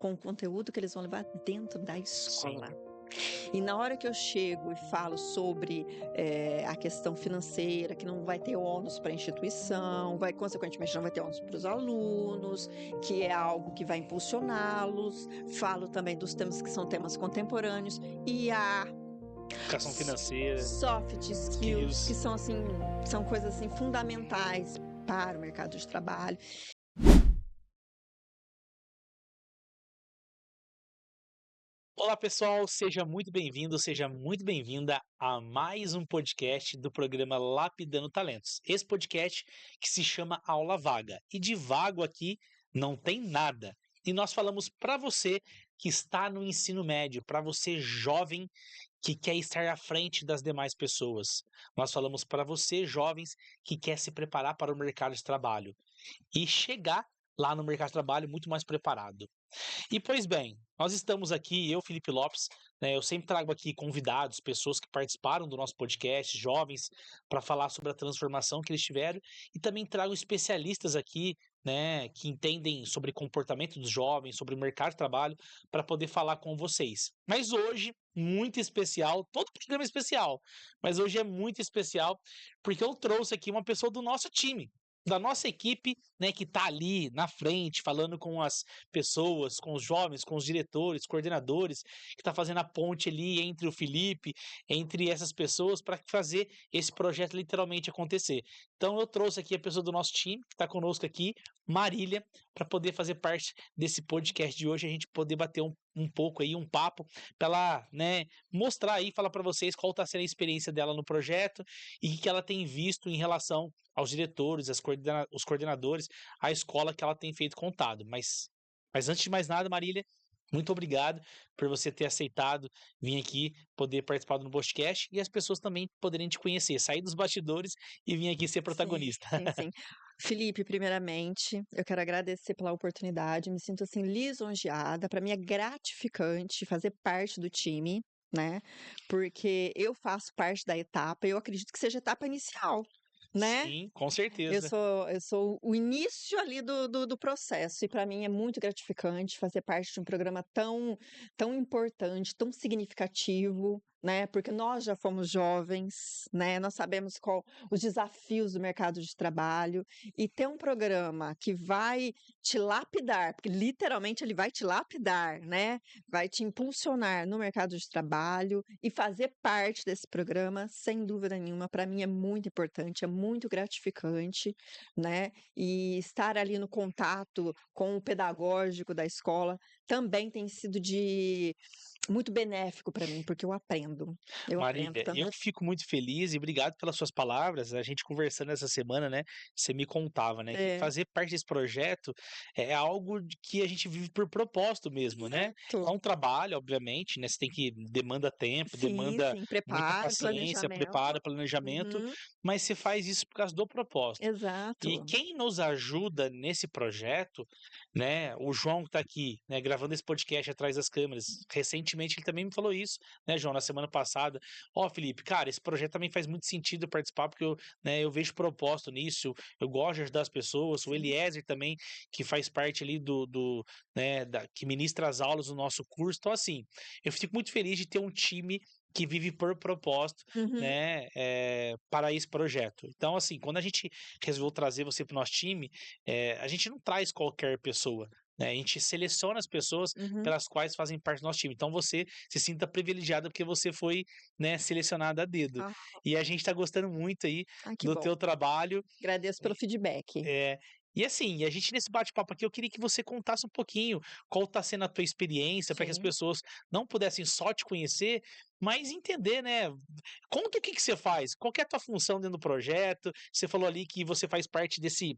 com o conteúdo que eles vão levar dentro da Sim. escola. E na hora que eu chego e falo sobre a questão financeira, que não vai ter ônus para a instituição, consequentemente, não vai ter ônus para os alunos, que é algo que vai impulsioná-los. Falo também dos temas que são temas contemporâneos, e a Educação financeira, soft skills, que skills. são assim, são coisas assim fundamentais para o mercado de trabalho. Olá, pessoal, seja muito bem-vindo, seja muito bem-vinda a mais um podcast do programa Lapidando Talentos. Esse podcast que se chama Aula Vaga. E de vago aqui não tem nada. E nós falamos para você que está no ensino médio, para você jovem que quer estar à frente das demais pessoas. Nós falamos para você, jovens, que quer se preparar para o mercado de trabalho e chegar lá no mercado de trabalho muito mais preparado. E pois bem, nós estamos aqui, eu, Felipe Lopes, né, eu sempre trago aqui convidados, pessoas que participaram do nosso podcast, jovens, para falar sobre a transformação que eles tiveram, e também trago especialistas aqui, né, que entendem sobre comportamento dos jovens, sobre o mercado de trabalho, para poder falar com vocês. Mas hoje, muito especial, todo programa é especial, mas hoje é muito especial, porque eu trouxe aqui uma pessoa do nosso time, da nossa equipe, né, que está ali na frente, falando com as pessoas, com os jovens, com os diretores, coordenadores, que está fazendo a ponte ali entre o Felipe, entre essas pessoas, para fazer esse projeto literalmente acontecer. Então eu trouxe aqui a pessoa do nosso time, que está conosco aqui, Marília, para poder fazer parte desse podcast de hoje, a gente poder bater um pouco aí, um papo, para ela, né, mostrar aí, falar para vocês qual está sendo a experiência dela no projeto e o que ela tem visto em relação aos diretores, os coordenadores, a escola que ela tem feito contato. Mas antes de mais nada, Marília, muito obrigado por você ter aceitado vir aqui, poder participar do podcast e as pessoas também poderem te conhecer, sair dos bastidores e vir aqui ser Sim, protagonista. sim, sim. Felipe, primeiramente, eu quero agradecer pela oportunidade, me sinto assim lisonjeada, para mim é gratificante fazer parte do time, né? Porque eu faço parte da etapa, eu acredito que seja a etapa inicial, né? Sim, com Eu certeza. sou eu sou o início ali do processo, e para mim é muito gratificante fazer parte de um programa tão importante, tão significativo, né, porque nós já fomos jovens, né, nós sabemos qual os desafios do mercado de trabalho, e ter um programa que vai te lapidar, porque literalmente ele vai te lapidar, né, vai te impulsionar no mercado de trabalho, e fazer parte desse programa, sem dúvida nenhuma, para mim é muito importante, é muito gratificante, né, e estar ali no contato com o pedagógico da escola também tem sido de muito benéfico para mim, porque eu aprendo Marília, tanto. eu que fico muito feliz e obrigado pelas suas palavras. A gente conversando essa semana, né? Você me contava, né? Que É, fazer parte desse projeto é algo que a gente vive por propósito mesmo, né? É exato. um trabalho, obviamente, né? Você tem que demanda tempo, Sim, demanda sim, muita preparo, paciência, preparo, planejamento. planejamento, Uhum, mas você faz isso por causa do propósito. E exato. quem nos ajuda nesse projeto, né? O João que está aqui, né? Gravando esse podcast atrás das câmeras. Recentemente ele também me falou isso, né, João? Na semana passada. Ó, Felipe, cara, esse projeto também faz muito sentido eu participar, porque eu, né, eu vejo propósito nisso, eu gosto de ajudar as pessoas. O Sim. Eliezer também, que faz parte ali né, que ministra as aulas do nosso curso. Então, assim, eu fico muito feliz de ter um time que vive por propósito, Uhum, né, para esse projeto. Então, assim, quando a gente resolveu trazer você para o nosso time, a gente não traz qualquer pessoa, né? A gente seleciona as pessoas uhum. pelas quais fazem parte do nosso time. Então, você se sinta privilegiada porque você foi, né, selecionada a dedo. Ah, E a gente está gostando muito aí ai, que do bom. teu trabalho. Agradeço pelo feedback. É, e assim, a gente nesse bate-papo aqui, eu queria que você contasse um pouquinho qual está sendo a tua experiência, para que as Sim. pessoas não pudessem só te conhecer, mas entender, né? Conta o que que você faz, qual que é a tua função dentro do projeto. Você falou ali que você faz parte desse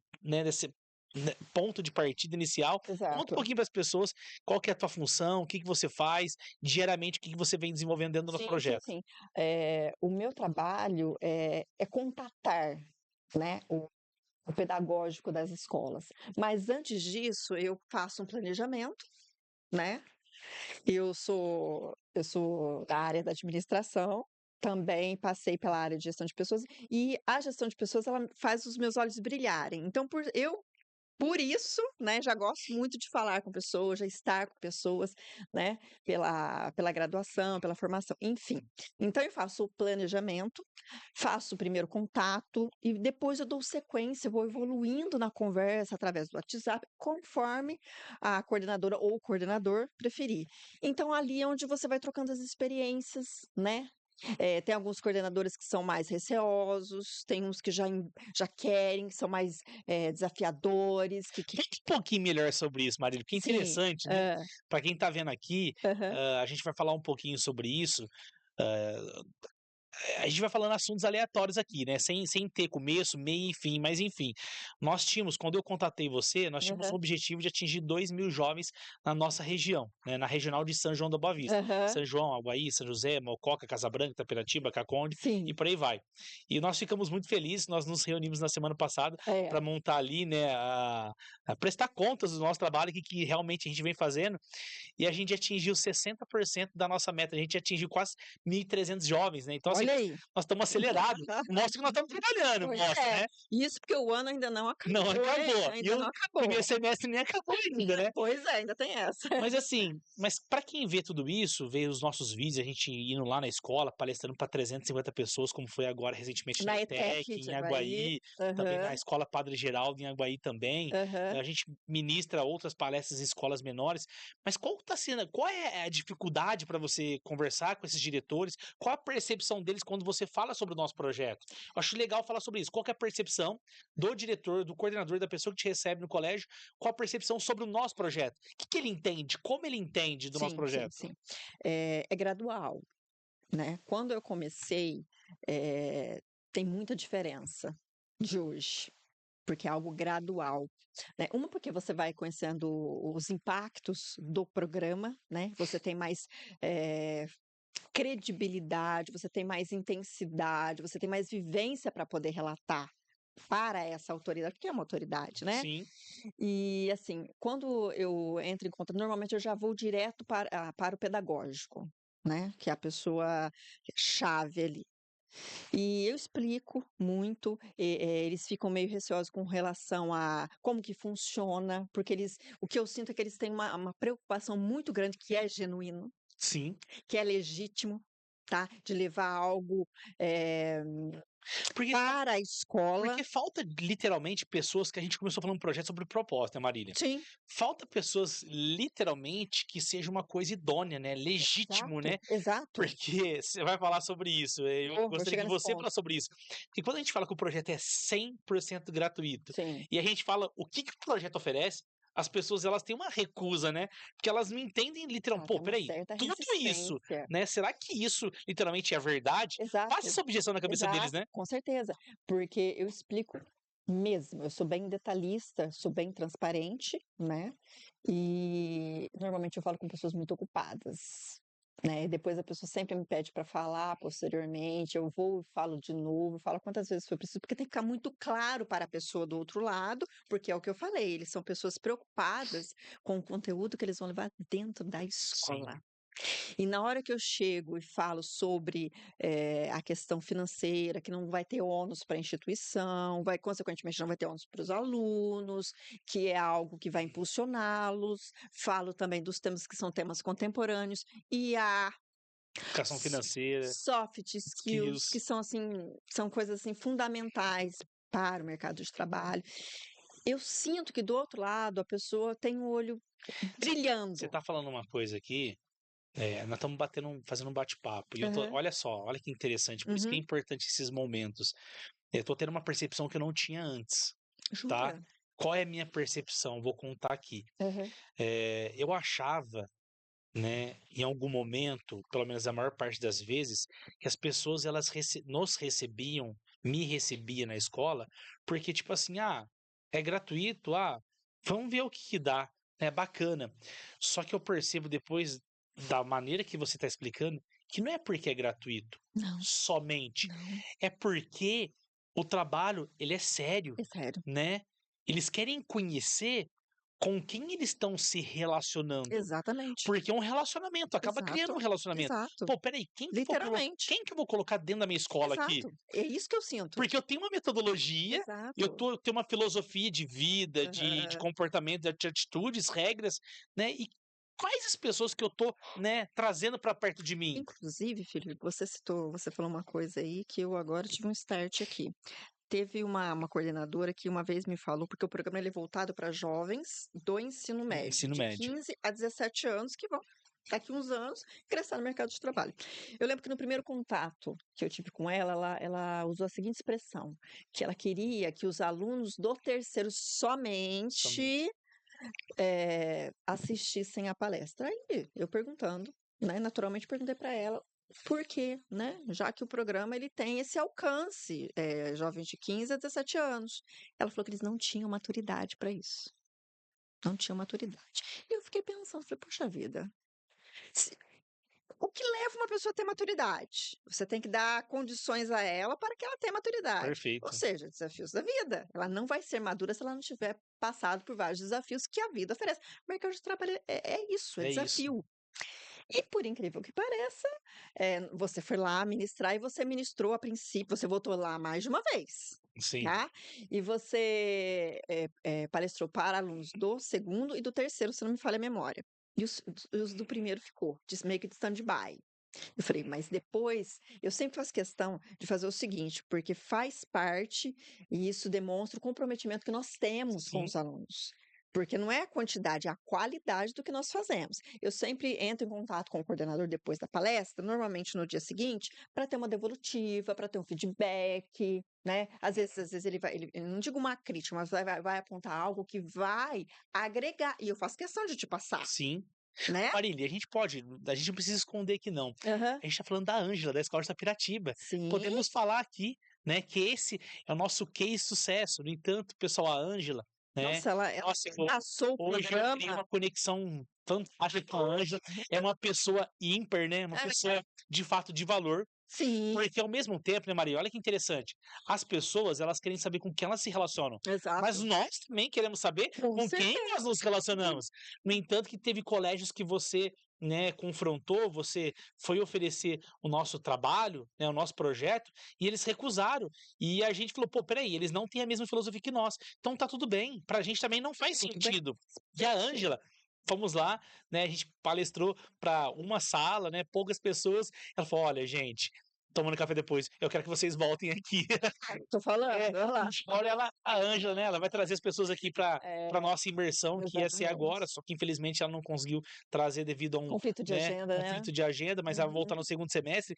né, ponto de partida inicial. Conta um Exato. pouquinho para as pessoas qual que é a tua função, o que que você faz, diariamente, o que que você vem desenvolvendo dentro do nosso Sim, sim, projeto. sim. O meu trabalho é contatar, né, o pedagógico das escolas. Mas antes disso, eu faço um planejamento, né. Eu sou da área da administração, também passei pela área de gestão de pessoas, e a gestão de pessoas, ela faz os meus olhos brilharem. Então, por eu Por isso, né, já gosto muito de falar com pessoas, já estar com pessoas, né, pela graduação, pela formação, enfim. Então eu faço o planejamento, faço o primeiro contato e depois eu dou sequência, vou evoluindo na conversa através do WhatsApp, conforme a coordenadora ou o coordenador preferir. Então ali é onde você vai trocando as experiências, né. Tem alguns coordenadores que são mais receosos, tem uns que já querem, que são mais, desafiadores, que Conta um pouquinho melhor sobre isso, Marília, porque é sim. interessante, né? Hã. Para quem está vendo aqui, Aham. a gente vai falar um pouquinho sobre isso. hã, a gente vai falando assuntos aleatórios aqui, né, sem ter começo, meio e fim, mas enfim, nós tínhamos quando eu contatei você, nós tínhamos um Aham. objetivo de atingir 2.000 jovens na nossa região, né, na regional de São João da Boa Vista. Aham. São João, Aguaí, São José, Mococa, Casa Branca, Itapiratiba, Caconde e Sim. por aí vai. E nós ficamos muito felizes, nós nos reunimos na semana passada É. para montar ali, né, a prestar contas do nosso trabalho, que realmente a gente vem fazendo, e a gente atingiu 60% da nossa meta, a gente atingiu quase 1.300 jovens, né, então assim, Olha aí. nós estamos acelerados, mostra que nós estamos trabalhando, Pois mostra, é. né. Isso porque o ano ainda não Não acabou, hein, acabou, e ainda o não primeiro acabou. semestre nem acabou ainda, né. Pois é, ainda tem essa. Mas assim, mas para quem vê tudo isso, vê os nossos vídeos, a gente indo lá na escola, palestrando para 350 pessoas, como foi agora recentemente na Na ETEC, ETEC de em Aguaí. Aguaí, também na Aham. Escola Padre Geraldo, em Aguaí também. Aham. A gente ministra outras palestras em escolas menores, mas qual é a dificuldade para você conversar com esses diretores? Qual a percepção deles quando você fala sobre o nosso projeto? Eu acho legal falar sobre isso. Qual que é a percepção do diretor, do coordenador, da pessoa que te recebe no colégio, qual a percepção sobre o nosso projeto? Que ele entende? Como ele entende do nosso Sim, sim, projeto? sim. É gradual, né. Quando eu comecei, eh, tem muita diferença de hoje, porque é algo gradual, né. Uma, porque você vai conhecendo os impactos do programa, né, você tem mais, eh, credibilidade, você tem mais intensidade, você tem mais vivência para poder relatar para essa autoridade, porque é uma autoridade, né. Sim, E, assim, quando eu entro em contato, normalmente eu já vou direto para o pedagógico, né, que é a pessoa chave ali. E eu explico muito, eles ficam meio receosos com relação a como que funciona, porque o que eu sinto é que eles têm uma preocupação muito grande, que é genuíno, sim. que é legítimo, tá, de levar algo, eh, Porque para a escola. Porque falta literalmente pessoas, que a gente começou falando um projeto sobre propósito, né, Marília? Sim, Falta pessoas literalmente que seja uma coisa idônea, né, legítimo, exato, né, exato. porque você vai falar sobre isso, eu Vou gostaria chegar que nesse você ponto. falasse sobre isso. Porque quando a gente fala que o projeto é 100% gratuito, Sim. e a gente fala o que o projeto oferece, as pessoas elas têm uma recusa, né, porque elas não entendem literalmente. Ela "Pô, tem uma espera aí, certa tudo isso, resistência. né, será que isso literalmente é verdade?" Passa Exato, essa objeção na cabeça deles, exato, né. com certeza. Porque eu explico mesmo, eu sou bem detalhista, sou bem transparente, né, e normalmente eu falo com pessoas muito ocupadas, né, e depois a pessoa sempre me pede para falar posteriormente, eu vou e falo de novo, falo quantas vezes for preciso, porque tem que ficar muito claro para a pessoa do outro lado, porque é o que eu falei, eles são pessoas preocupadas com o conteúdo que eles vão levar dentro da Sim, escola. E na hora que eu chego e falo sobre, a questão financeira, que não vai ter ônus para a instituição, vai consequentemente não vai ter ônus para os alunos, que é algo que vai impulsioná-los, falo também dos temas que são temas contemporâneos, e a educação financeira, soft skills, que skills. são, assim, são coisas, assim, fundamentais para o mercado de trabalho. Eu sinto que do outro lado a pessoa tem o olho Você brilhando. tá falando uma coisa aqui, nós estamos fazendo um bate-papo, e Aham. olha só, olha que interessante, por isso que é Uhum. importante esses momentos. Eu tô tendo uma percepção que eu não tinha antes, tá? Jura? Qual é a minha percepção? Vou contar aqui. Aham. Eu achava, né, em algum momento, pelo menos a maior parte das vezes, que as pessoas elas nos recebiam, me recebia na escola, porque tipo assim, é gratuito, vamos ver o que dá, é bacana. Só que eu percebo depois da maneira que você está explicando que não é porque é gratuito, Não, somente, não, é porque o trabalho ele é sério, é sério. né? Eles querem conhecer com quem eles estão se relacionando. Exatamente. Porque é um relacionamento, acaba criando um Exato. relacionamento. Exato. Pô, peraí, Literalmente. quem que eu vou colocar dentro da minha escola aqui? Exato. É isso que eu sinto. Porque eu tenho uma metodologia, eu Exato. tenho uma filosofia de vida, de Aham. comportamento, de atitudes, regras, né? E quais as pessoas que eu tô, né, trazendo para perto de mim? Inclusive, Felipe, você falou uma coisa aí que eu agora tive um start aqui. Teve uma coordenadora que uma vez me falou, porque o programa ele é voltado para jovens do ensino médio, Ensino de médio. 15 a 17 anos, que vão, daqui uns anos, ingressar no mercado de trabalho. Eu lembro que no primeiro contato que eu tive com ela, ela usou a seguinte expressão, que ela queria que os alunos do terceiro somente assistissem à palestra. Aí eu perguntando, né, naturalmente perguntei para ela por quê, né? Já que o programa ele tem esse alcance, jovens de 15 a 17 anos. Ela falou que eles não tinham maturidade para isso. Não tinham maturidade. E eu fiquei pensando, falei, poxa vida, se- o que leva uma pessoa a ter maturidade? Você tem que dar condições a ela para que ela tenha maturidade. Ou Perfeito. seja, desafios da vida. Ela não vai ser madura se ela não tiver passado por vários desafios que a vida oferece. O mercado de trabalho é isso, é É isso. desafio. E por incrível que pareça, você foi lá ministrar e você ministrou a princípio, você voltou lá mais de uma vez, Sim. tá? E você palestrou para alunos do segundo e do terceiro, se não me falha a memória. E os do primeiro ficou, meio que de stand-by. Eu falei, mas depois, eu sempre faço questão de fazer o seguinte, porque faz parte e isso demonstra o comprometimento que nós temos com Sim. os alunos. Porque não é a quantidade, é a qualidade do que nós fazemos. Eu sempre entro em contato com o coordenador depois da palestra, normalmente no dia seguinte, para ter uma devolutiva, para ter um feedback, né? Às vezes eu não digo uma crítica, mas vai apontar algo que vai agregar. E eu faço questão de te passar, Sim. né? Marília, a gente não precisa esconder aqui não. Aham. A gente tá falando da Ângela, da Escola de Itapiratiba. Sim. Podemos falar aqui, né, que esse é o nosso case sucesso. No entanto, pessoal, a Ângela, né, Nossa, ela nossa, passou o hoje eu criei programa. uma conexão fantástica com a Ângela. É uma pessoa ímpar, né, uma pessoa de fato de valor. Sim, Porque ao mesmo tempo, né, Maria, olha que interessante. As pessoas, elas querem saber com quem elas se relacionam. Mas exato. nós também queremos saber Com com quem nós nos relacionamos. No entanto, que teve colégios que você, né, confrontou, você foi oferecer o nosso trabalho, né, o nosso projeto, e eles recusaram. E a gente falou, pô, peraí, eles não têm a mesma filosofia que nós. Então tá tudo bem. Pra gente também não faz Tudo bem. sentido. E a Ângela, fomos lá, né, a gente palestrou para uma sala, né, poucas pessoas. Ela falou, olha, gente, tomando café depois, eu quero que vocês voltem aqui. Tô falando, olha lá. Olha ela, a Ângela, né? Ela vai trazer as pessoas aqui para É, nossa imersão, que ia ser agora, exatamente. só que infelizmente ela não conseguiu trazer devido a um, Conflito de né, agenda, né? conflito de agenda, mas ela vai voltar Uhum. no segundo semestre.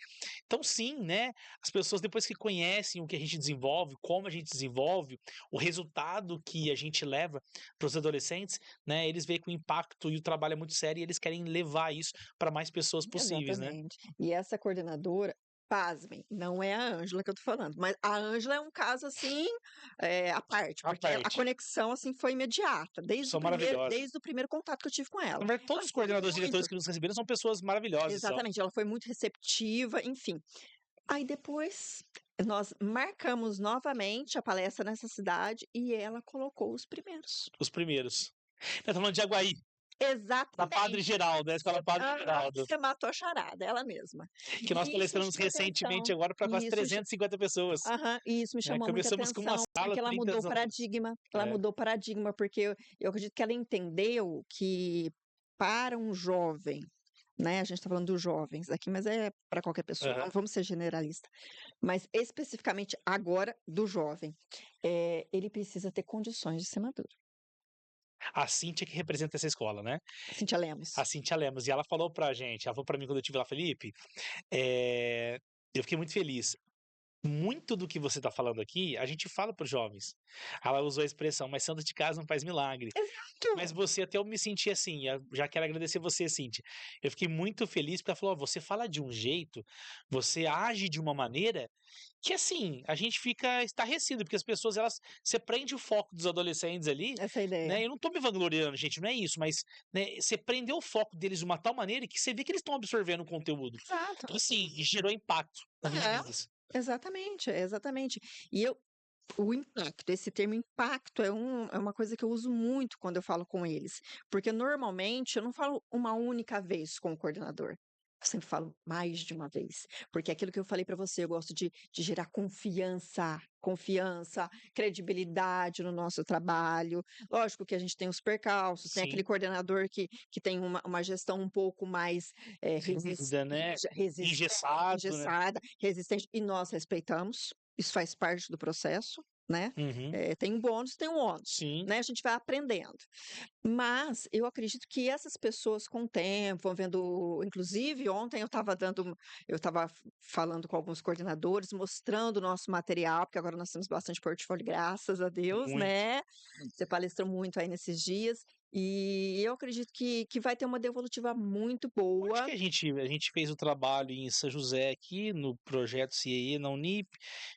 Então, sim, né? As pessoas, depois que conhecem o que a gente desenvolve, como a gente desenvolve, o resultado que a gente leva para os adolescentes, né? Eles veem que o impacto e o trabalho é muito sério e eles querem levar isso para mais pessoas possíveis, né? Exatamente. E essa coordenadora, pasmem, não é a Ângela que eu tô falando, mas a Ângela é um caso assim, à parte, A porque a parte. conexão assim foi imediata, São maravilhosos. desde o primeiro contato que eu tive com ela. Na verdade, todos Ela os foi coordenadores e diretores muito, que nos receberam são pessoas maravilhosas, são. exatamente, ela foi muito receptiva, enfim. Aí depois nós marcamos novamente a palestra nessa cidade e ela colocou os primeiros. Os primeiros. Nós falando de Aguaí, da Padre Exatamente. Geraldo, da Escola Padre Geraldo, Você matou a charada, ela mesma. que nós E isso me palestramos chamou recentemente atenção. agora para quase E isso, 350 pessoas. aham, e isso me Né? chamou muita Começamos com uma atenção, sala, porque ela 30 mudou o alunos. paradigma. Ela É. mudou o paradigma, porque eu acredito que ela entendeu que para um jovem, né? A gente está falando dos jovens aqui, mas é para qualquer pessoa, não Aham. vamos ser generalista. Mas especificamente agora do jovem, ele precisa ter condições de ser maduro. A Cíntia que representa essa escola, né? Cintia Lemos. A Cíntia Lemos. E ela falou pra gente, ela falou pra mim quando eu estive lá, Felipe, eu fiquei muito feliz. Muito do que você está falando aqui, a gente fala para os jovens. Ela usou a expressão, mas santo de casa não faz milagre. Mas Exato. você, até eu me senti assim, já quero agradecer você, Cíntia. Eu fiquei muito feliz porque ela falou, ó, você fala de um jeito, você age de uma maneira que, assim, a gente fica estarrecido, porque as pessoas, você prende o foco dos adolescentes ali, Essa é a ideia. né? Eu não tô me vangloriando, gente, não é isso, mas, né, você prendeu o foco deles de uma tal maneira que você vê que eles estão absorvendo o conteúdo. Exato. Então, assim, gerou impacto na vida É. deles. Exatamente, exatamente. E eu O impacto, esse termo impacto é uma coisa que eu uso muito quando eu falo com eles, porque normalmente eu não falo uma única vez com o coordenador, eu sempre falo mais de uma vez, porque é aquilo que eu falei para você, eu gosto de gerar confiança, credibilidade no nosso trabalho. Lógico que a gente tem os percalços, tem aquele Sim, coordenador que tem uma gestão um pouco mais rígida, né? resistente, Engessado, né? engessada, resistente, e nós respeitamos. Isso faz parte do processo, né? Uhum. Tem um bônus, tem um ônus, Sim, né? A gente vai aprendendo. Mas eu acredito que essas pessoas com o tempo vão vendo, inclusive ontem eu estava falando com alguns coordenadores, mostrando o nosso material, porque agora nós temos bastante portfólio, graças a Deus, muito. né? Você palestrou muito aí nesses dias, e eu acredito que vai ter uma devolutiva muito Onde que boa. a gente fez o trabalho em São José aqui, no projeto CIE na Unip,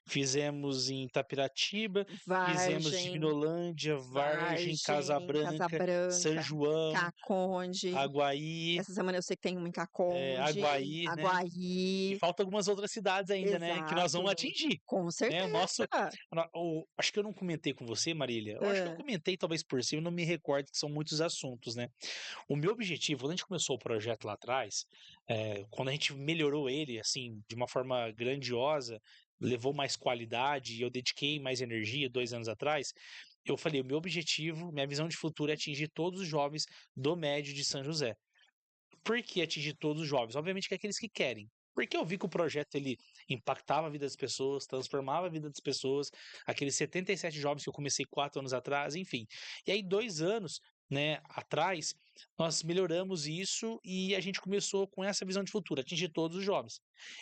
fizemos em Itapiratiba, fizemos Vargem, Divinolândia, Vargem, Casa Casa Branca, São Branca, João, Caconde. Aguaí, Essa semana eu sei que tem uma em Caconde, Aguaí, né? E Aguaí. falta algumas outras cidades ainda, né? Que nós vamos Exato, atingir. com Né? O certeza. nosso, acho que eu não comentei com você, Marília. Eu acho que eu Hã, comentei talvez por cima, não me recordo que são muitos assuntos, né? O meu objetivo, quando a gente começou o projeto lá atrás, quando a gente melhorou ele, assim, de uma forma grandiosa, levou mais qualidade e eu dediquei mais energia 2 anos atrás, eu falei, o meu objetivo, minha visão de futuro é atingir todos os jovens do médio de São José. Por que atingir todos os jovens? Obviamente que é aqueles que querem. Porque eu vi que o projeto ele impactava a vida das pessoas, transformava a vida das pessoas, aqueles 77 jovens que eu comecei 4 anos atrás, enfim. E aí, 2 anos, né, atrás, nós melhoramos isso e a gente começou com essa visão de futuro, atingir todos os jovens.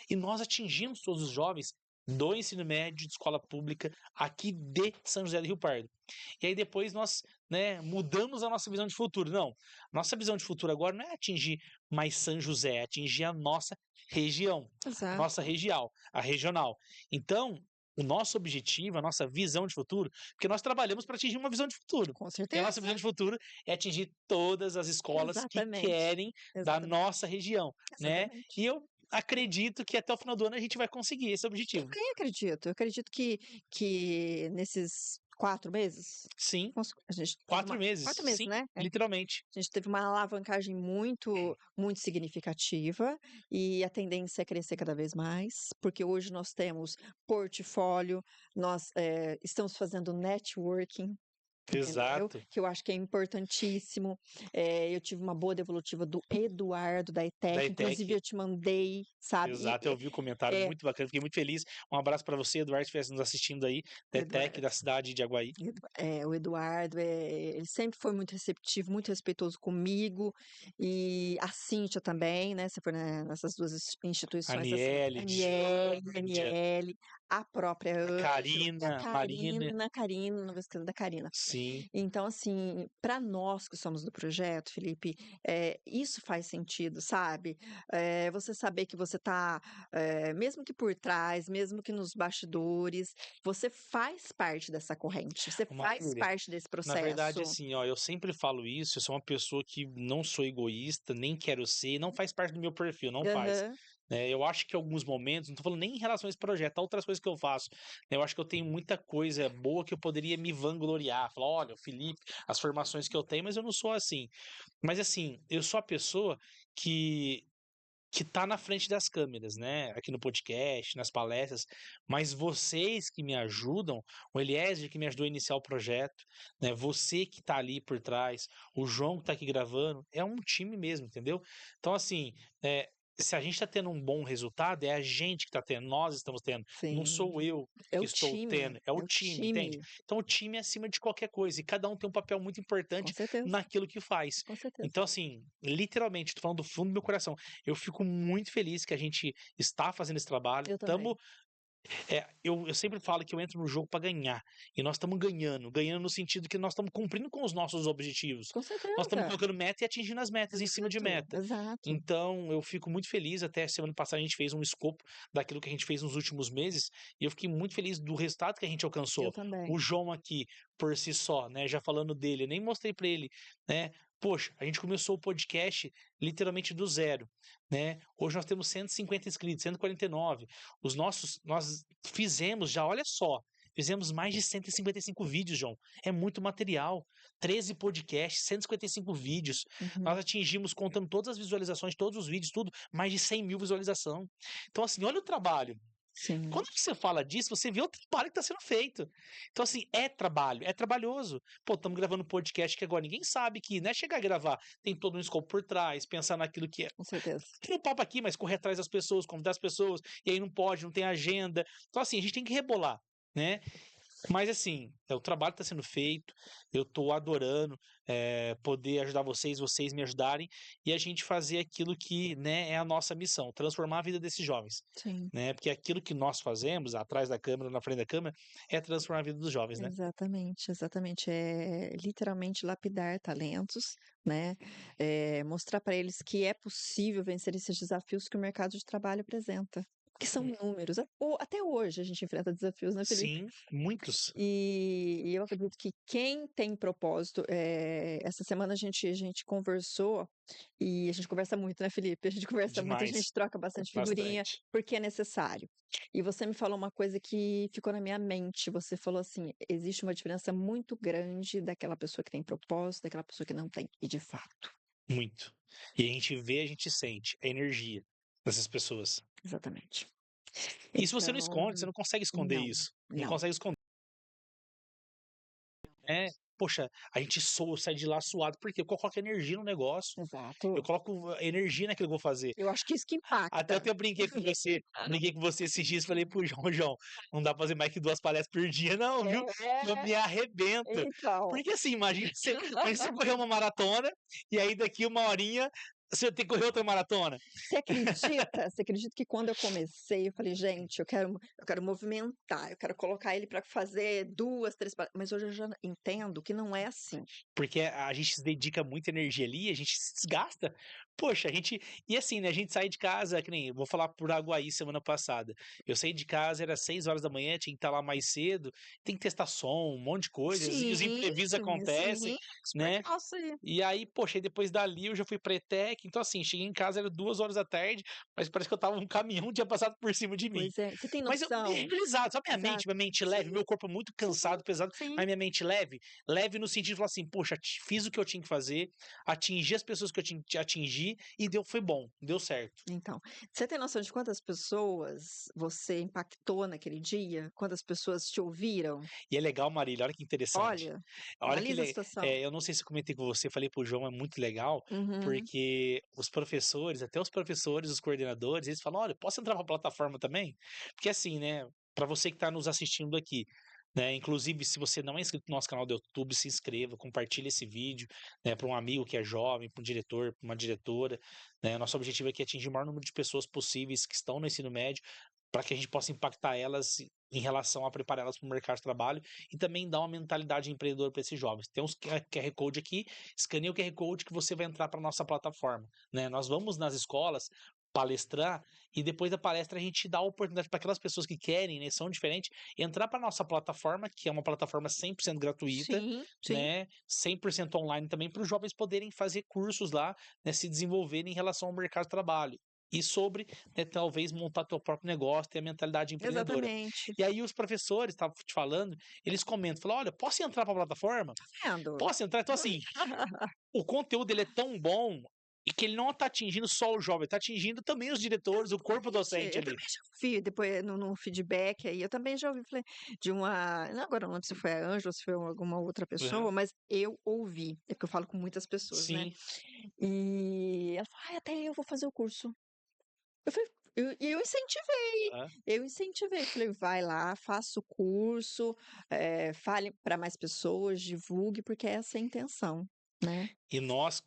E nós atingimos todos os jovens do ensino médio de escola pública aqui de São José do Rio Pardo. E aí depois nós, né, mudamos a nossa visão de futuro. Não, nossa visão de futuro agora não é atingir mais São José, é atingir a nossa região, a nossa exato, regial, a regional. Então, o nosso objetivo, a nossa visão de futuro, porque nós trabalhamos para atingir uma visão de futuro. com E a nossa certeza. visão de futuro é atingir todas as escolas que Exatamente, querem da exatamente, nossa região, né? E exatamente. eu acredito que até o final do ano a gente vai conseguir esse objetivo. Eu acredito que nesses 4 meses, Sim, a gente teve 4 uma meses, 4 meses, sim, né? literalmente. A gente teve uma alavancagem muito significativa e a tendência é crescer cada vez mais, porque hoje nós temos portfólio, nós, estamos fazendo networking, entendeu? Exato. Que eu acho que é importantíssimo. Eu tive uma boa devolutiva do Eduardo, da Da ETEC, inclusive ETEC. eu te mandei, sabe? Exato, eu vi o comentário É, muito bacana, fiquei muito feliz. Um abraço para você, Eduardo, que estivesse nos assistindo aí, da ETEC, Eduardo. da cidade de Aguaí. O Eduardo, ele sempre foi muito receptivo, muito respeitoso comigo, e a Cíntia também, né? Você foi nessas duas instituições, assim, Aniele, Díndia, Aniele, a própria a Ângela, e a Karina, Marina. Karina, não vou esquecer da Karina. Sim, Então, assim, para nós que somos do projeto, Felipe, isso faz sentido, sabe? Você saber que você está, mesmo que por trás, mesmo que nos bastidores, você faz parte dessa corrente, você uma faz filha. parte desse Na verdade, processo. assim, ó, eu sempre falo isso, eu sou uma pessoa que não sou egoísta, nem quero ser, não faz parte do meu perfil, não faz. Aham, Né? Eu acho que em alguns momentos, não tô falando nem em relação a esse projeto, a outras coisas que eu faço, né? Eu acho que eu tenho muita coisa boa que eu poderia me vangloriar, falar, olha, o Felipe, as formações que eu tenho, mas eu não sou assim. Mas assim, eu sou a pessoa que que tá na frente das câmeras, né? Aqui no podcast, nas palestras, mas vocês que me ajudam, o Eliezer que me ajudou a iniciar o projeto, né? Você que tá ali por trás, o João que tá aqui gravando, é um time mesmo, entendeu? Então, assim, se a gente tá tendo um bom resultado, é a gente que tá tendo, nós estamos tendo, não sou sim. eu É que o estou tendo, time, é o é o time, entende? time, Então, o time é acima de qualquer coisa e cada um tem um papel muito com importante certeza, naquilo que faz. com certeza. Então, assim, literalmente, tô falando do fundo do meu coração. Eu fico muito feliz que a gente está fazendo esse trabalho. Eu também, Eu sempre falo que eu entro no jogo para ganhar. E nós estamos ganhando. Ganhando no sentido que nós estamos cumprindo com os nossos objetivos. com Nós estamos certeza. colocando meta e atingindo as metas em cima de Exato, meta. exato. Então, eu fico muito feliz. Até semana passada a gente fez um escopo daquilo que a gente fez nos últimos meses. E eu fiquei muito feliz do resultado que a gente Eu alcançou. O também. João aqui, por si só, né? Já falando dele, eu nem mostrei para ele, né? Poxa, a gente começou o podcast literalmente do zero, né? Hoje nós temos 150 inscritos, 149. Nós fizemos já, olha só, fizemos mais de 155 vídeos, João. É muito material. 13 podcasts, 155 vídeos. Nós Uhum. atingimos, contando todas as visualizações, todos os vídeos, tudo, mais de 100 mil visualizações. Então, assim, olha o trabalho. Sim, Quando você fala disso, você vê o trabalho que está sendo feito. Então, assim, é trabalho, é trabalhoso. Pô, estamos gravando um podcast que agora ninguém sabe que não é chegar a gravar, tem todo um escopo por trás, pensar naquilo que é. com certeza. Tem um papo aqui, mas correr atrás das pessoas, convidar as pessoas, e aí não pode, não tem agenda. Então, assim, a gente tem que rebolar, né? Mas assim, o trabalho está sendo feito, eu estou adorando poder ajudar vocês, vocês me ajudarem e a gente fazer aquilo que, né, é a nossa missão, transformar a vida desses jovens, Sim, né? Porque aquilo que nós fazemos, atrás da câmera, na frente da câmera, é transformar a vida dos jovens, né? exatamente, exatamente. É literalmente lapidar talentos, né? Mostrar para eles que é possível vencer esses desafios que o mercado de trabalho apresenta. Que são inúmeros. Até hoje a gente enfrenta desafios, né, Felipe? Sim, muitos, E eu acredito que quem tem propósito, essa semana a gente conversou, e a gente conversa muito, né, Felipe? A gente conversa muito, a demais, gente troca bastante figurinha, bastante. porque é necessário. E você me falou uma coisa que ficou na minha mente. Você falou assim: existe uma diferença muito grande daquela pessoa que tem propósito, daquela pessoa que não tem. E de fato, Muito. E a gente vê, a gente sente a energia dessas pessoas. exatamente. Isso você não Então, esconde, você não consegue esconder não, isso. Não não, consegue esconder. É, poxa, a gente sai de lá suado, porque eu coloco energia no negócio, eu exato. coloco energia naquilo que eu vou fazer. Eu acho que isso que Até eu impacta. até brinquei com você esses dias, falei pro João, João, não dá pra fazer mais que 2 palestras por dia não, viu? Eu É, me arrebento. então. Porque assim, imagina você correr uma maratona, e aí daqui 1 horinha você tem que correr outra maratona. Você acredita que quando eu comecei, eu falei: "Gente, eu quero movimentar, eu quero colocar ele para fazer 2, 3 mas hoje eu já entendo que não é assim. Porque a gente se dedica muita energia ali, a gente se desgasta. Poxa, a gente. E assim, né? A gente sai de casa, que nem. Vou falar por Aguaí semana passada. Eu saí de casa, era 6 horas da manhã, tinha que estar lá mais cedo, tem que testar som, um monte de coisa, e os Sim, imprevistos sim, acontecem, sim, super né? calça aí. E aí, poxa, aí depois dali eu já fui pra ETEC, então assim, cheguei em casa, era 2 horas da tarde, mas parece que eu tava um caminhão, tinha passado por cima de mim. Pois é, você tem Mas eu noção? realizado, sabe Exato. minha mente leve, Sim, meu corpo é muito sim, cansado, pesado, sim. mas minha mente leve, leve no sentido de falar assim, poxa, fiz o que eu tinha que fazer, atingi as pessoas que eu tinha que atingir e foi bom, deu certo. Então, você tem noção de quantas pessoas você impactou naquele dia? Quantas pessoas te ouviram? E é legal, Marília, olha que interessante. Olha, Olha analisa a situação. eu não sei se eu comentei com você, falei pro João, é muito legal, Uhum. porque os professores, até os professores, os coordenadores, eles falam: olha, posso entrar pra plataforma também? Porque assim, né, para você que está nos assistindo aqui, né, inclusive se você não é inscrito no nosso canal do YouTube, se inscreva, compartilhe esse vídeo, né, para um amigo que é jovem, para um diretor, para uma diretora, né, nosso objetivo aqui é atingir o maior número de pessoas possíveis que estão no ensino médio, para que a gente possa impactar elas em relação a preparar elas para o mercado de trabalho e também dar uma mentalidade empreendedora para esses jovens. Tem uns QR Code aqui, escaneia o QR Code que você vai entrar para nossa plataforma, né? Nós vamos nas escolas palestrar e depois da palestra a gente dá a oportunidade para aquelas pessoas que querem, né, são diferentes, entrar para nossa plataforma, que é uma plataforma 100% gratuita, Sim, sim. né, 100% online também, para os jovens poderem fazer cursos lá, né, se desenvolverem em relação ao mercado de trabalho. E sobre, né, talvez montar teu próprio negócio, ter a mentalidade empreendedora. Exatamente. E aí os professores, estava te falando, eles comentam, falam, olha, posso entrar para a plataforma? Vendo? Posso entrar? Então, assim, o conteúdo ele é tão bom e que ele não está atingindo só o jovem, está atingindo também os diretores, o corpo Exatamente. docente Eu ali. também já ouvi depois no feedback aí, eu também já ouvi, falei, de uma, não, agora não lembro se foi a Ângela ou se foi alguma outra Uhum. pessoa, mas eu ouvi, é porque eu falo com muitas pessoas, né? Sim, E ela falou: "Ai, até eu vou fazer o curso". Eu falei, eu aham. incentivei, falei: "Vai lá, faça o curso, fale para mais pessoas, divulgue, porque essa é a intenção", né. E nós,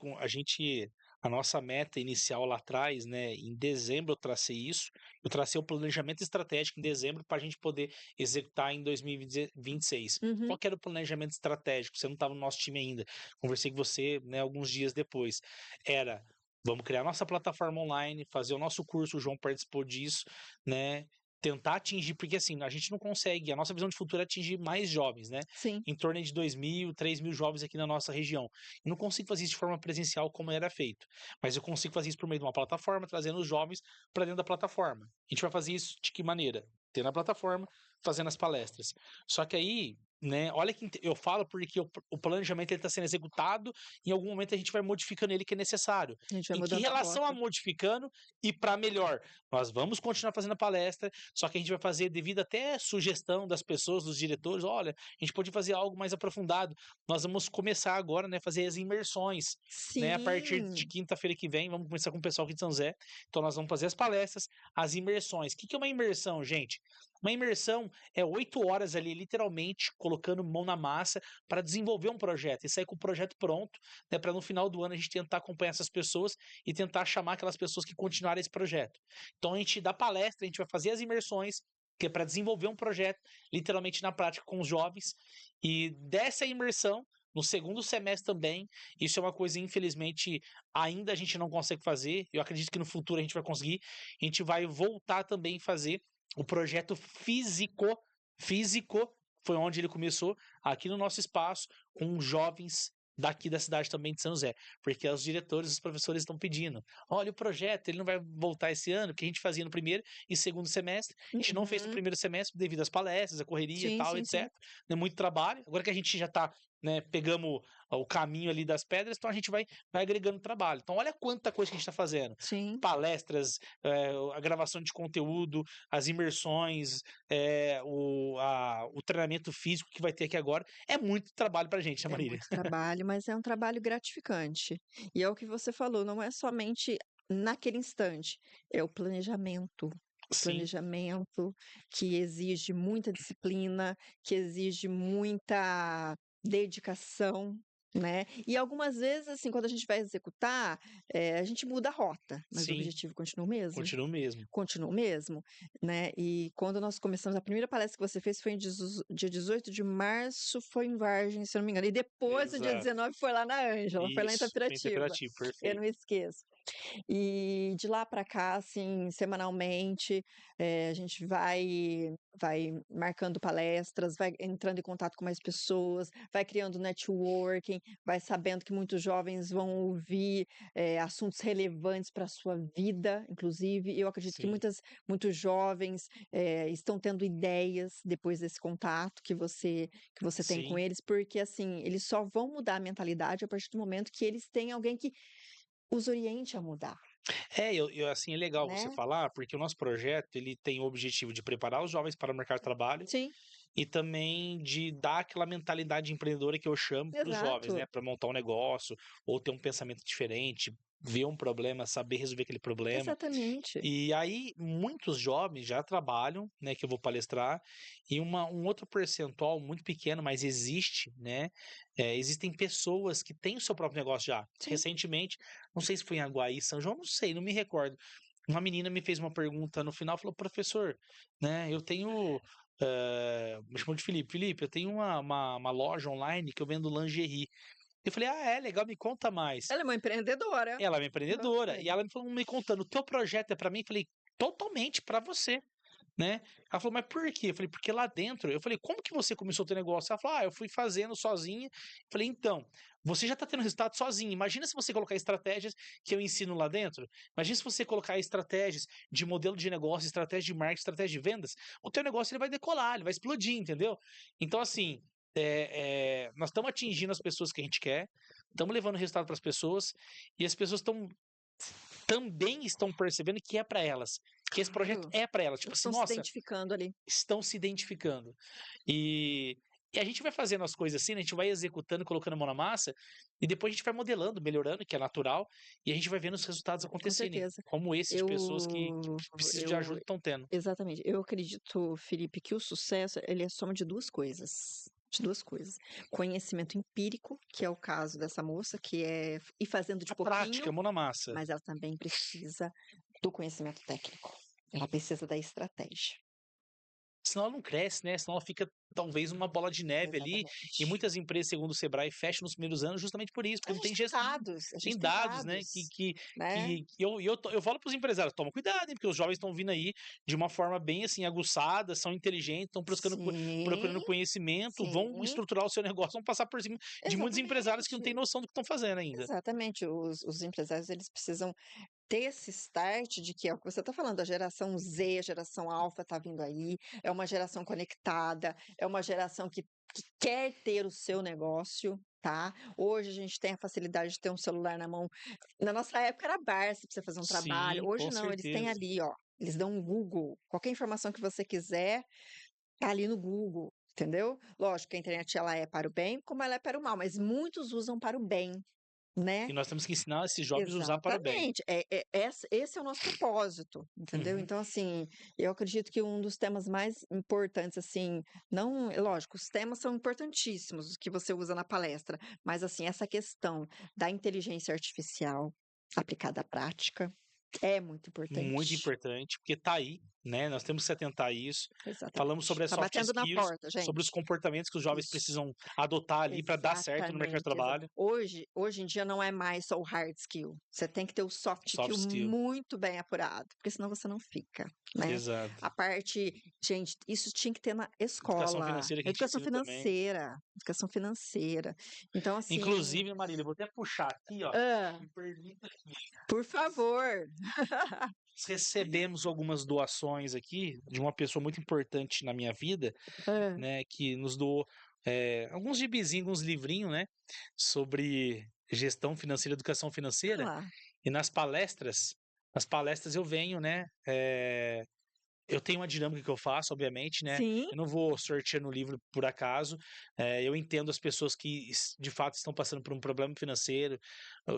a nossa meta inicial lá atrás, né, em dezembro eu tracei isso, eu tracei o planejamento estratégico em dezembro para a gente poder executar em 2026. Uhum. Qual que era o planejamento estratégico? Você não estava no nosso time ainda. Conversei com você, né, alguns dias depois. Era, vamos criar nossa plataforma online, fazer o nosso curso, o João participou disso, né? Tentar atingir, porque assim, a gente não consegue, a nossa visão de futuro é atingir mais jovens, né? Sim, Em torno de 2.000, 3.000 jovens aqui na nossa região. Eu não consigo fazer isso de forma presencial como era feito, mas eu consigo fazer isso por meio de uma plataforma, trazendo os jovens para dentro da plataforma. A gente vai fazer isso de que maneira? Tendo a plataforma, fazendo as palestras. Só que aí, né, olha que eu falo porque o planejamento ele está sendo executado, em algum momento a gente vai modificando ele que é necessário. A gente vai Em que mudando a relação a rota. modificando e para melhor? Nós vamos continuar fazendo a palestra, só que a gente vai fazer devido até sugestão das pessoas, dos diretores, olha, a gente pode fazer algo mais aprofundado. Nós vamos começar agora, né, fazer as imersões, né, a partir de Sim, quinta-feira que vem, vamos começar com o pessoal aqui de São José. Então nós vamos fazer as palestras, as imersões. O que que é uma imersão, gente? Uma imersão é 8 horas ali, literalmente, colocando mão na massa para desenvolver um projeto e sair com o projeto pronto, né, para no final do ano a gente tentar acompanhar essas pessoas e tentar chamar aquelas pessoas que continuarem esse projeto. Então a gente dá palestra, a gente vai fazer as imersões, que é para desenvolver um projeto, literalmente na prática com os jovens, e dessa imersão, no segundo semestre também, isso é uma coisa, infelizmente, ainda a gente não consegue fazer, eu acredito que no futuro a gente vai conseguir, a gente vai voltar também a fazer o projeto físico foi onde ele começou, aqui no nosso espaço, com jovens daqui da cidade também de São José, porque os diretores, os professores estão pedindo, olha o projeto, ele não vai voltar esse ano, que a gente fazia no primeiro e segundo semestre, a gente não fez no uhum. primeiro semestre devido às palestras, a correria e Sim, tal, sim, sim. etc, né, muito trabalho, agora que a gente já está, né, pegamos o caminho ali das pedras, então a gente vai agregando trabalho, então olha quanta coisa que a gente está fazendo, Sim. palestras, a gravação de conteúdo, as imersões, o treinamento físico que vai ter aqui agora, é muito trabalho pra gente, né, É Marília? muito trabalho, mas é um trabalho gratificante. E é o que você falou, não é somente naquele instante, é o planejamento. O Sim, planejamento que exige muita disciplina, que exige muita dedicação, né? E algumas vezes, assim, quando a gente vai executar, a gente muda a rota, mas o sim, objetivo continua o mesmo. continua o mesmo. Continua o mesmo, né, e quando nós começamos a primeira palestra que você fez foi em dia 18 de março, foi em Vargem, se eu não me engano, e depois o dia Exato. 19 foi lá na Ângela, foi lá em Isso, foi Itapiratinga, interpretativo, eu não perfeito. esqueço. E de lá para cá, assim, semanalmente, a gente vai marcando palestras, vai entrando em contato com mais pessoas, vai criando networking, vai sabendo que muitos jovens vão ouvir, assuntos relevantes para a sua vida, inclusive. Eu acredito que Sim, muitos jovens, estão tendo ideias depois desse contato que você tem com sim. eles, porque, assim, eles só vão mudar a mentalidade a partir do momento que eles têm alguém que os oriente a mudar, Assim, é legal você né. falar, porque o nosso projeto, ele tem o objetivo de preparar os jovens para o mercado de trabalho Sim, e também de dar aquela mentalidade empreendedora que eu chamo para os jovens, né, exato, para montar um negócio ou ter um pensamento diferente, ver um problema, saber resolver aquele problema. exatamente. E aí, muitos jovens já trabalham, né, que eu vou palestrar, e um outro percentual muito pequeno, mas existe, né? Existem pessoas que têm o seu próprio negócio já. Sim. Recentemente, não sei se foi em Aguaí, São João, não sei, não me recordo. Uma menina me fez uma pergunta no final, falou, professor, né, eu tenho. Me chamou de Felipe. Felipe, eu tenho uma loja online que eu vendo lingerie. Eu falei, ah, é legal, me conta mais. Ela é uma empreendedora. Ela é uma empreendedora. E Ok. ela me falou, me contando, o teu projeto é para mim? Eu falei, totalmente para você, né? Ela falou, mas por quê? Eu falei, porque lá dentro, eu falei, como que você começou o teu negócio? Ela falou, eu fui fazendo sozinha. Eu falei, então, você já tá tendo resultado sozinho. Imagina se você colocar estratégias que eu ensino lá dentro. Imagina se você colocar estratégias de modelo de negócio, estratégia de marketing, estratégia de vendas. O teu negócio ele vai decolar, ele vai explodir, entendeu? Então, assim, nós estamos atingindo as pessoas que a gente quer, estamos levando resultado para as pessoas e as pessoas também estão percebendo que é para elas, que esse projeto Claro. é para elas. Tipo Eles assim, estão se nossa, identificando ali. estão se identificando. E, e a gente vai fazendo as coisas assim, né? A gente vai executando, colocando a mão na massa, e depois a gente vai modelando, melhorando, que é natural, e a gente vai vendo os resultados Com acontecerem, certeza. como esse de pessoas que Eu precisam de eu ajuda estão tendo. exatamente. Eu acredito, Felipe, que o sucesso, ele é soma de 2 coisas, de 2 coisas. Conhecimento empírico, que é o caso dessa moça, que é ir fazendo de A prática, pouquinho, a mão na massa. mas ela também precisa do conhecimento técnico. Ela precisa da estratégia. Senão ela não cresce, né? Senão ela fica talvez uma bola de neve ali. E Exatamente. muitas empresas, segundo o Sebrae, fecham nos primeiros anos justamente por isso, A porque não gente tem tem gestão. dados, a Tem gente tem dados, né? Que, dados, que, né. que eu falo para os empresários, toma cuidado, hein? Porque os jovens estão vindo aí de uma forma bem assim, aguçada, são inteligentes, estão procurando Sim, conhecimento, vão sim, estruturar o seu negócio, vão passar por cima de muitos empresários que não têm exatamente, noção do que estão fazendo ainda. exatamente. Os empresários, eles precisam ter esse start de que é o que você está falando, a geração Z, a geração alfa está vindo aí, é uma geração conectada, é uma geração que quer ter o seu negócio, tá? Hoje a gente tem a facilidade de ter um celular na mão. Na nossa época era Barça para você fazer um trabalho. Sim, Hoje com não, eles têm certeza. ali, ó. Eles dão um Google. Qualquer informação que você quiser, tá ali no Google, entendeu? Lógico que a internet ela é para o bem, como ela é para o mal, mas muitos usam para o bem, E né? nós temos que ensinar esses jovens a usar para o bem. Exatamente. Esse é o nosso propósito, entendeu? Uhum. Então, assim, eu acredito que um dos temas mais importantes, assim, não, é lógico, os temas são importantíssimos, os que você usa na palestra, mas, assim, essa questão da inteligência artificial aplicada à prática é muito Muito importante. importante, porque tá aí, né? Nós temos que se atentar a isso. Falamos Exatamente. sobre as Tá soft batendo na skills, porta, sobre os gente. comportamentos que os jovens Isso. precisam adotar ali para dar certo no mercado de Exatamente, trabalho. hoje em dia não é mais só o hard skill, você tem que ter o soft Soft skill skill. muito bem apurado, porque senão você não fica, né. Exato. A parte gente, isso tinha que ter na Educação escola, financeira que a gente ensina também. educação financeira. Então assim Inclusive, Marília, eu vou até puxar aqui, ó. hã, Me permita aqui. por favor. Nós recebemos algumas doações aqui de uma pessoa muito importante na minha vida, Hã. né, que nos doou alguns gibizinhos, alguns livrinhos, né, sobre gestão financeira, educação Olha financeira. lá. E nas palestras eu venho, né, eu tenho uma dinâmica que eu faço, obviamente, né? Sim, Eu não vou sorteando o livro por acaso. Eu entendo as pessoas que de fato estão passando por um problema financeiro,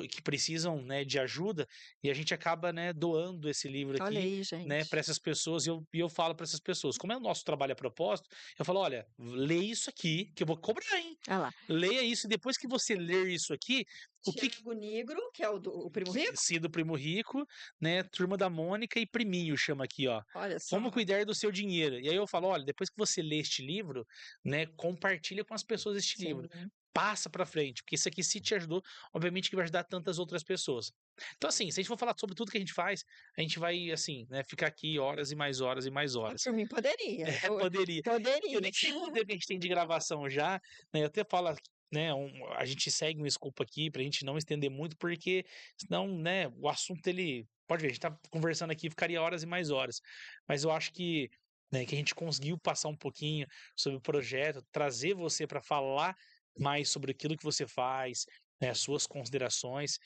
que precisam, né, de ajuda, e a gente acaba, né, doando esse livro olha aqui, aí né, para gente. essas pessoas, e eu falo para essas pessoas, como é o nosso trabalho a propósito, eu falo, olha, lê isso aqui, que eu vou cobrar, hein? Olha lá. Leia isso, e depois que você ler isso aqui, o que Tiago Nigro, que é o Primo Rico? Cido Primo Rico, né, Turma da Mônica e Priminho chama aqui, ó. Olha só. Como cuidar do seu dinheiro. E aí eu falo, olha, depois que você lê este livro, né, compartilha com as pessoas este livro. Sim. Passa pra frente, porque isso aqui se te ajudou, obviamente que vai ajudar tantas outras pessoas. Então assim, se a gente for falar sobre tudo que a gente faz, a gente vai assim, né, ficar aqui horas e mais horas e mais horas. Por mim poderia, Poderia. Eu poderia. nem sei quanto tempo que a gente tem de gravação já, né? Eu até falo, né? A gente segue um escopo aqui pra gente não estender muito, porque senão, né? O assunto ele. Pode ver, a gente tá conversando aqui, ficaria horas e mais horas. Mas eu acho que, né, que a gente conseguiu passar um pouquinho sobre o projeto, trazer você para falar mais sobre aquilo que você faz, né, suas considerações.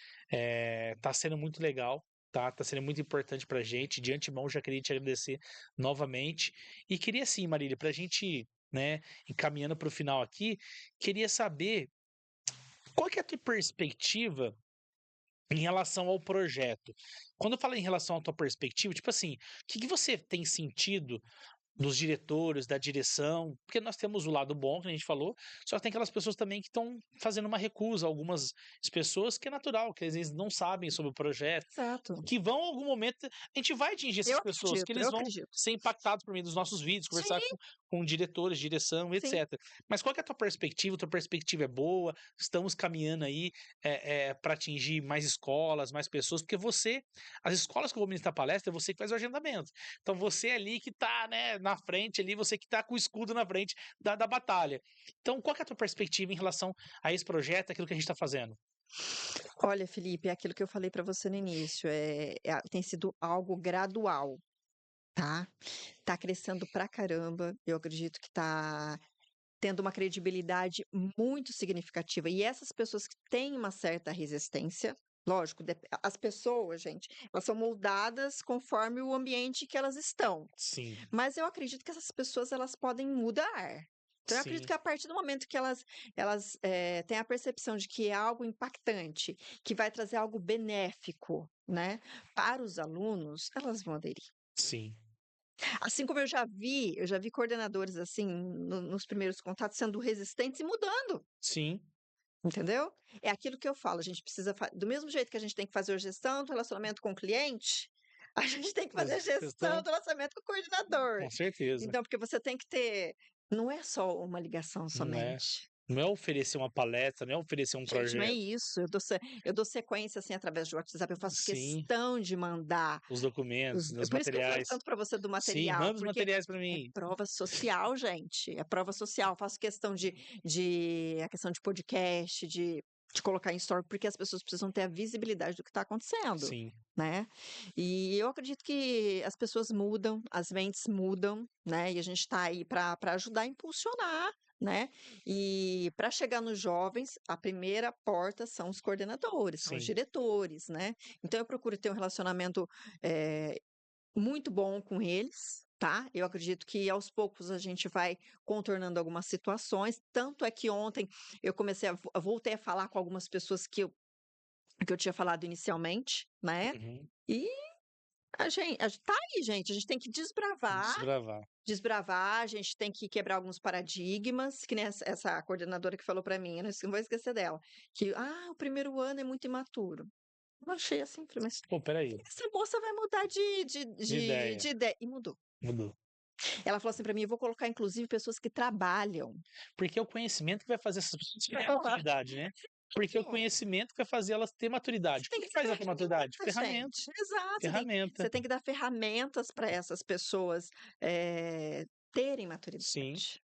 Tá sendo muito legal. Tá sendo muito importante pra gente. De antemão, já queria te agradecer novamente. E queria assim, Marília, pra gente, né, encaminhando para o final aqui, queria saber qual que é a tua perspectiva em relação ao projeto. Quando eu falo em relação à tua perspectiva, tipo assim, o que que você tem sentido dos diretores, da direção, porque nós temos o lado bom, que a gente falou, só que tem aquelas pessoas também que estão fazendo uma recusa, algumas pessoas que é natural, que às vezes não sabem sobre o projeto, Exato. que vão em algum momento, a gente vai atingir essas pessoas, que Eu eles vão acredito. ser impactados por meio dos nossos vídeos, conversar Sim, com diretores, direção, sim. etc. Mas qual que é a tua perspectiva? Tua perspectiva é boa? Estamos caminhando aí para atingir mais escolas, mais pessoas, porque você, as escolas que eu vou ministrar palestra, é você que faz o agendamento. Então você é ali que tá, né, na frente ali, você que tá com o escudo na frente da batalha. Então qual que é a tua perspectiva em relação a esse projeto, aquilo que a gente está fazendo? Olha, Felipe, é aquilo que eu falei para você no início, tem sido algo gradual, tá? Tá crescendo pra caramba, eu acredito que tá tendo uma credibilidade muito significativa. E essas pessoas que têm uma certa resistência, lógico, as pessoas, gente, elas são moldadas conforme o ambiente que elas estão. Sim, Mas eu acredito que essas pessoas elas podem mudar. Então eu acredito sim, que a partir do momento que elas têm a percepção de que é algo impactante, que vai trazer algo benéfico, né, para os alunos, elas vão aderir. sim, Assim como eu já vi coordenadores, assim, nos primeiros contatos sendo resistentes e mudando, sim. entendeu? É aquilo que eu falo, a gente precisa do mesmo jeito que a gente tem que fazer a gestão do relacionamento com o cliente, a gente tem que fazer a gestão Questão, do relacionamento com o coordenador. com certeza. Então, porque você tem que ter não é só uma ligação Não é, somente. não é oferecer uma palestra, não é oferecer um Gente, não é projeto. isso, eu dou sequência, assim, através do WhatsApp, eu faço Sim, questão de mandar os documentos, os por isso que eu falei materiais. tanto para você do Sim, material, manda os porque materiais para é mim. prova social, gente, é prova social. Faço questão de a questão de podcast, de de colocar em story, porque as pessoas precisam ter a visibilidade do que está acontecendo, Sim. né? E eu acredito que as pessoas mudam, as mentes mudam, né? E a gente está aí para ajudar a impulsionar, né? E para chegar nos jovens, a primeira porta são os coordenadores, são os Sim. diretores, né? Então eu procuro ter um relacionamento muito bom com eles. Tá? Eu acredito que aos poucos a gente vai contornando algumas situações. Tanto é que ontem eu voltei a falar com algumas pessoas que eu tinha falado inicialmente, né? Uhum. E a gente tá aí, gente. A gente tem que Desbravar. desbravar, a gente tem que quebrar alguns paradigmas, que nem essa coordenadora que falou para mim, eu não vou esquecer dela, que o primeiro ano é muito imaturo. Eu achei assim, falei, mas Pô, peraí. essa moça vai mudar de De ideia. ideia. E mudou. Mudou. Ela falou assim para mim: eu vou colocar, inclusive, pessoas que trabalham. Porque é o conhecimento que vai fazer essas pessoas terem maturidade, né? Porque é o conhecimento que vai fazer elas ter maturidade. O Tem que que faz dar ela ter maturidade? ferramenta, Ferramenta. gente. Exato. Ferramenta. Você tem que dar ferramentas para essas pessoas terem Sim, maturidade.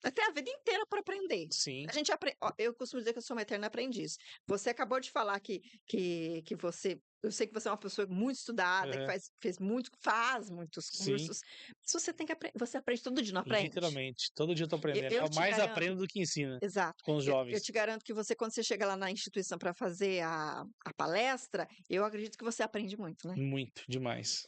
Até a vida inteira para aprender. sim. A gente aprende. Eu costumo dizer que eu sou uma eterna aprendiz. Você acabou de falar que você. Eu sei que você é uma pessoa muito estudada, que Aham. faz muitos Sim, cursos. Mas você tem que aprender. Você aprende todo dia, não aprende? literalmente. Todo dia eu tô aprendendo. Eu Eu te mais garanto. aprendo do que ensina Exato. com os Eu jovens. te garanto que você, quando você chega lá na instituição para fazer a palestra, eu acredito que você aprende muito, né? Muito, demais.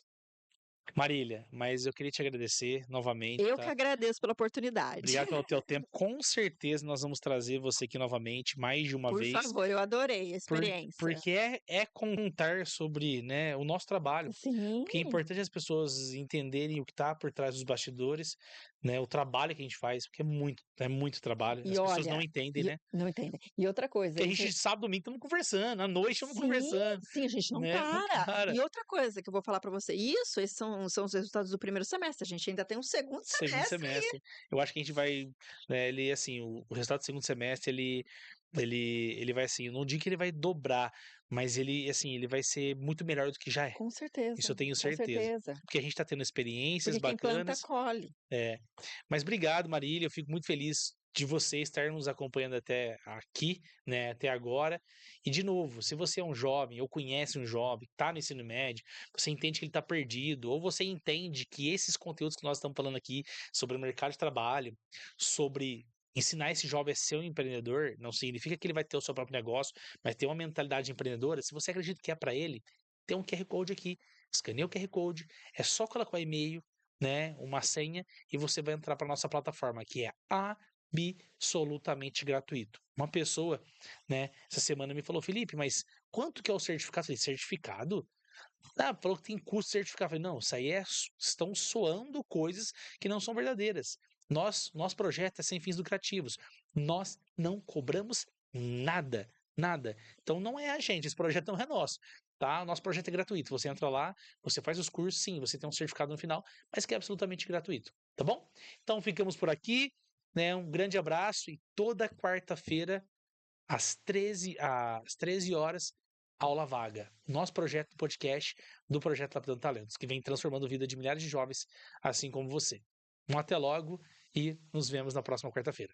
Marília, mas eu queria te agradecer novamente, Eu que tá? agradeço pela oportunidade. Obrigado pelo teu tempo. Com certeza nós vamos trazer você aqui novamente, mais de uma Por vez, favor, eu adorei a experiência. porque é contar sobre, né, o nosso trabalho. Sim, Porque é importante as pessoas entenderem o que está por trás dos bastidores, né, o trabalho que a gente faz, porque é muito trabalho. e As pessoas não olha, entendem, né? não entendem. E outra coisa, Porque a gente, sábado, domingo, estamos conversando, à noite estamos sim, conversando, sim, a gente não né? Não para. para. E outra coisa que eu vou falar para você, esses são os resultados do primeiro semestre. A gente ainda tem um segundo Segundo semestre aí. semestre. Eu acho que a gente vai, né, ele, assim, o resultado do segundo semestre, ele vai, assim, eu não digo que ele vai dobrar, mas ele, assim, ele vai ser muito melhor do que já é. Com Isso eu certeza, tenho com certeza. certeza. Porque a gente está tendo experiências Porque quem planta, bacanas. colhe. É. Mas obrigado, Marília. Eu fico muito feliz de você estar nos acompanhando até aqui, né, até agora. E de novo, se você é um jovem ou conhece um jovem que está no ensino médio, você entende que ele está perdido, ou você entende que esses conteúdos que nós estamos falando aqui sobre o mercado de trabalho, sobre ensinar esse jovem a ser um empreendedor, não significa que ele vai ter o seu próprio negócio, mas ter uma mentalidade empreendedora. Se você acredita que é para ele, tem um QR Code aqui. Escaneia o QR Code, é só colocar o e-mail, né, uma senha, e você vai entrar para nossa plataforma, que é absolutamente gratuito. Uma pessoa, né, essa semana me falou: Felipe, mas quanto que é o certificado? Eu falei: certificado? Falou que tem custo certificado. Eu falei: não, isso aí estão soando coisas que não são verdadeiras. Nosso projeto é sem fins lucrativos. Nós não cobramos nada, nada. Então não é a gente, esse projeto não é nosso, tá? O nosso projeto é gratuito. Você entra lá, você faz os cursos, sim, você tem um certificado no final, mas que é absolutamente gratuito, tá bom? Então ficamos por aqui, né? Um grande abraço e toda quarta-feira às 13 horas, aula vaga. Nosso projeto podcast do Projeto Lapidando Talentos, que vem transformando a vida de milhares de jovens, assim como você. Até logo e nos vemos na próxima quarta-feira.